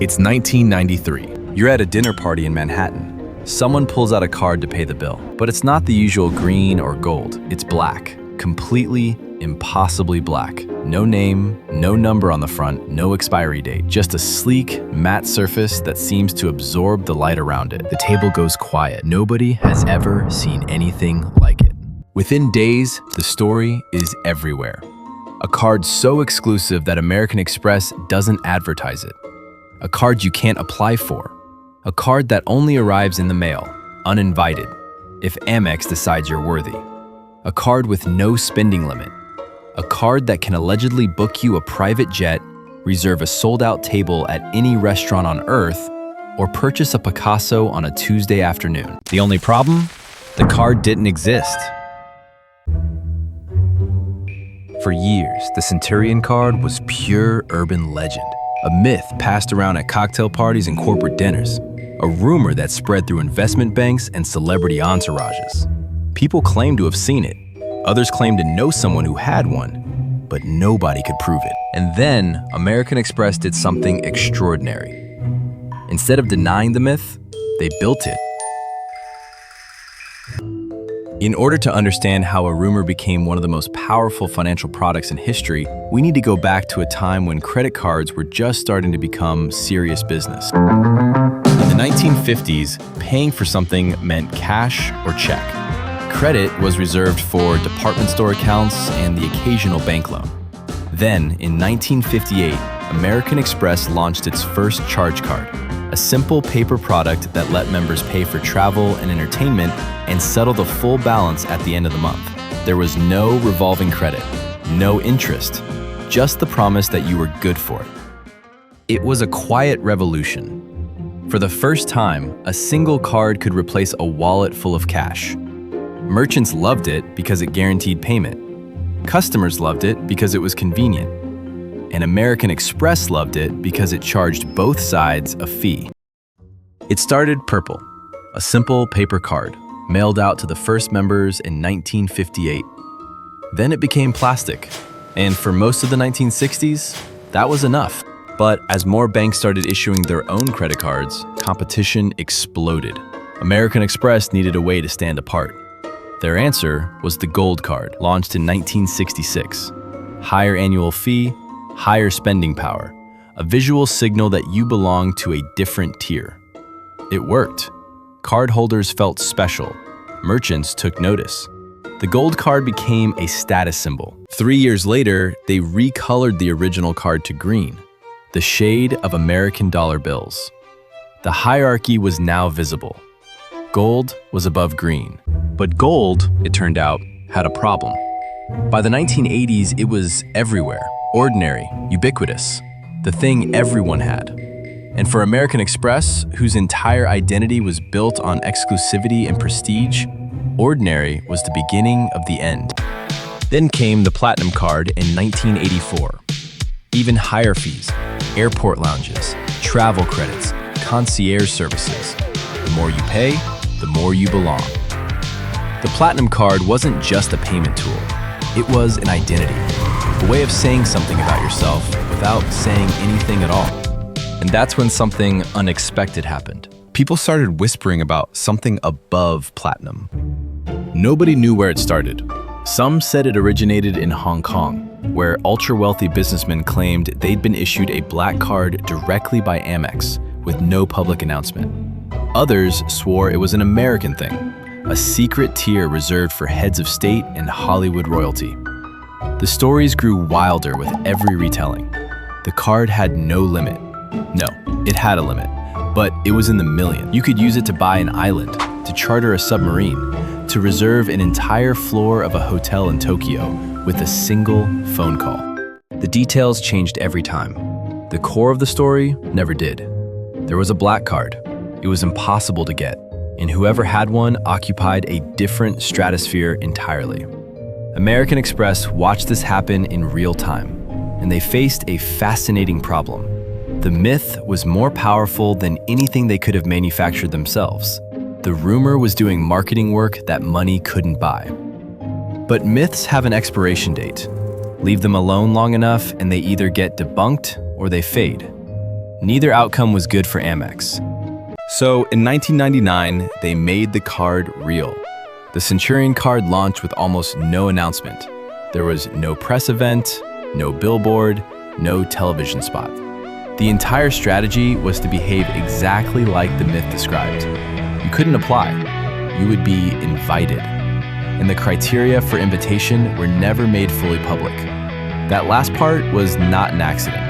It's 1993. You're at a dinner party in Manhattan. Someone pulls out a card to pay the bill, but it's not the usual green or gold. It's black, completely, impossibly black. No name, no number on the front, no expiry date. Just a sleek, matte surface that seems to absorb the light around it. The table goes quiet. Nobody has ever seen anything like it. Within days, the story is everywhere. A card so exclusive that American Express doesn't advertise it. A card you can't apply for. A card that only arrives in the mail, uninvited, if Amex decides you're worthy. A card with no spending limit. A card that can allegedly book you a private jet, reserve a sold-out table at any restaurant on Earth, or purchase a Picasso on a Tuesday afternoon. The only problem? The card didn't exist. For years, the Centurion card was pure urban legend. A myth passed around at cocktail parties and corporate dinners. A rumor that spread through investment banks and celebrity entourages. People claimed to have seen it. Others claimed to know someone who had one, but nobody could prove it. And then, American Express did something extraordinary. Instead of denying the myth, they built it. In order to understand how a rumor became one of the most powerful financial products in history, we need to go back to a time when credit cards were just starting to become serious business. In the 1950s, paying for something meant cash or check. Credit was reserved for department store accounts and the occasional bank loan. Then, in 1958, American Express launched its first charge card, a simple paper product that let members pay for travel and entertainment and settle the full balance at the end of the month. There was no revolving credit, no interest, just the promise that you were good for it. It was a quiet revolution. For the first time, a single card could replace a wallet full of cash. Merchants loved it because it guaranteed payment. Customers loved it because it was convenient. And American Express loved it because it charged both sides a fee. It started purple, a simple paper card, mailed out to the first members in 1958. Then it became plastic, and for most of the 1960s, that was enough. But as more banks started issuing their own credit cards, competition exploded. American Express needed a way to stand apart. Their answer was the Gold Card, launched in 1966. Higher annual fee, higher spending power, a visual signal that you belong to a different tier. It worked. Cardholders felt special. Merchants took notice. The Gold Card became a status symbol. 3 years later, they recolored the original card to green, the shade of American dollar bills. The hierarchy was now visible. Gold was above green. But gold, it turned out, had a problem. By the 1980s, it was everywhere. Ordinary, ubiquitous, the thing everyone had. And for American Express, whose entire identity was built on exclusivity and prestige, ordinary was the beginning of the end. Then came the Platinum Card in 1984. Even higher fees, airport lounges, travel credits, concierge services. The more you pay, the more you belong. The Platinum Card wasn't just a payment tool. It was an identity. A way of saying something about yourself without saying anything at all. And that's when something unexpected happened. People started whispering about something above platinum. Nobody knew where it started. Some said it originated in Hong Kong, where ultra-wealthy businessmen claimed they'd been issued a black card directly by Amex with no public announcement. Others swore it was an American thing, a secret tier reserved for heads of state and Hollywood royalty. The stories grew wilder with every retelling. The card had no limit. No, it had a limit, but it was in the millions. You could use it to buy an island, to charter a submarine, to reserve an entire floor of a hotel in Tokyo with a single phone call. The details changed every time. The core of the story never did. There was a black card. It was impossible to get, and whoever had one occupied a different stratosphere entirely. American Express watched this happen in real time, and they faced a fascinating problem. The myth was more powerful than anything they could have manufactured themselves. The rumor was doing marketing work that money couldn't buy. But myths have an expiration date. Leave them alone long enough and they either get debunked or they fade. Neither outcome was good for Amex. So in 1999, they made the card real. The Centurion card launched with almost no announcement. There was no press event, no billboard, no television spot. The entire strategy was to behave exactly like the myth described. You couldn't apply. You would be invited. And the criteria for invitation were never made fully public. That last part was not an accident.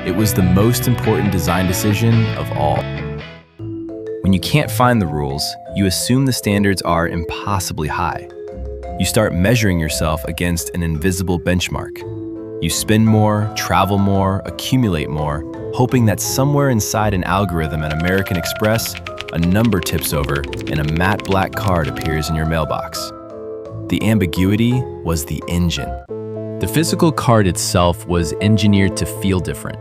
It was the most important design decision of all. When you can't find the rules, you assume the standards are impossibly high. You start measuring yourself against an invisible benchmark. You spend more, travel more, accumulate more, hoping that somewhere inside an algorithm at American Express, a number tips over and a matte black card appears in your mailbox. The ambiguity was the engine. The physical card itself was engineered to feel different.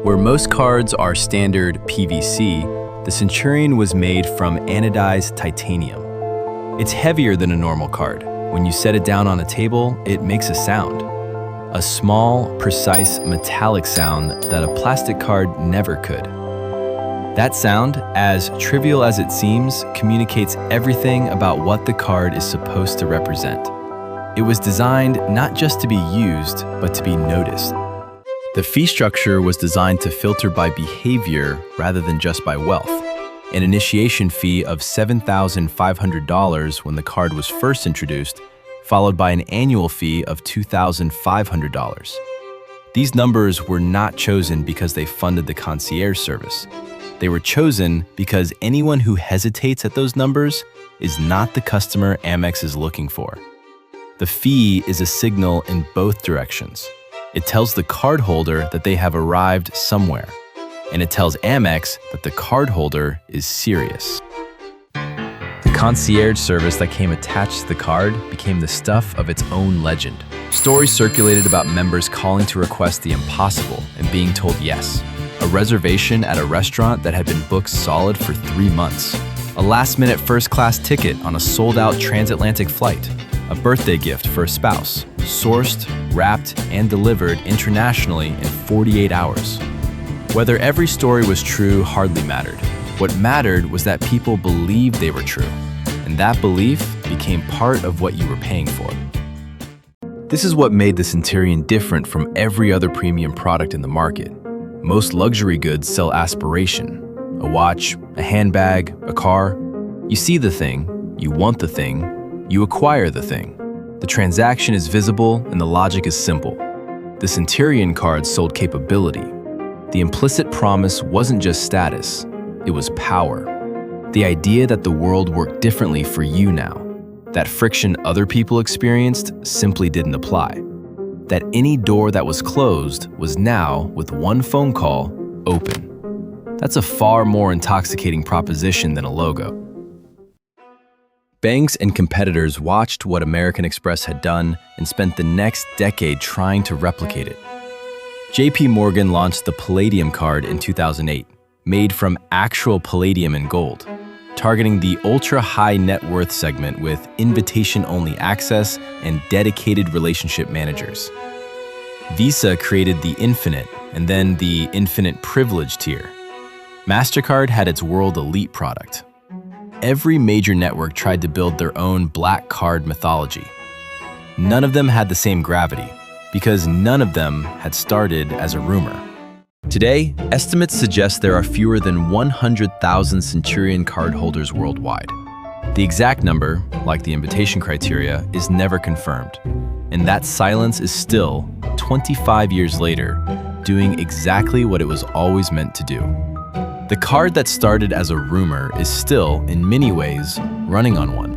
Where most cards are standard PVC, the Centurion was made from anodized titanium. It's heavier than a normal card. When you set it down on a table, it makes a sound. A small, precise, metallic sound that a plastic card never could. That sound, as trivial as it seems, communicates everything about what the card is supposed to represent. It was designed not just to be used, but to be noticed. The fee structure was designed to filter by behavior rather than just by wealth. An initiation fee of $7,500 when the card was first introduced, followed by an annual fee of $2,500. These numbers were not chosen because they funded the concierge service. They were chosen because anyone who hesitates at those numbers is not the customer Amex is looking for. The fee is a signal in both directions. It tells the cardholder that they have arrived somewhere, and it tells Amex that the cardholder is serious. The concierge service that came attached to the card became the stuff of its own legend. Stories circulated about members calling to request the impossible and being told yes. A reservation at a restaurant that had been booked solid for 3 months. A last-minute first-class ticket on a sold-out transatlantic flight. A birthday gift for a spouse, sourced, wrapped, and delivered internationally in 48 hours. Whether every story was true hardly mattered. What mattered was that people believed they were true, and that belief became part of what you were paying for. This is what made the Centurion different from every other premium product in the market. Most luxury goods sell aspiration. A watch, a handbag, a car. You see the thing, you want the thing, you acquire the thing. The transaction is visible and the logic is simple. The Centurion card sold capability. The implicit promise wasn't just status, it was power. The idea that the world worked differently for you now. That friction other people experienced simply didn't apply. That any door that was closed was now, with one phone call, open. That's a far more intoxicating proposition than a logo. Banks and competitors watched what American Express had done and spent the next decade trying to replicate it. JP Morgan launched the Palladium card in 2008, made from actual palladium and gold, targeting the ultra-high net worth segment with invitation-only access and dedicated relationship managers. Visa created the Infinite and then the Infinite Privilege tier. MasterCard had its World Elite product. Every major network tried to build their own black card mythology. None of them had the same gravity, because none of them had started as a rumor. Today, estimates suggest there are fewer than 100,000 Centurion cardholders worldwide. The exact number, like the invitation criteria, is never confirmed. And that silence is still, 25 years later, doing exactly what it was always meant to do. The card that started as a rumor is still, in many ways, running on one.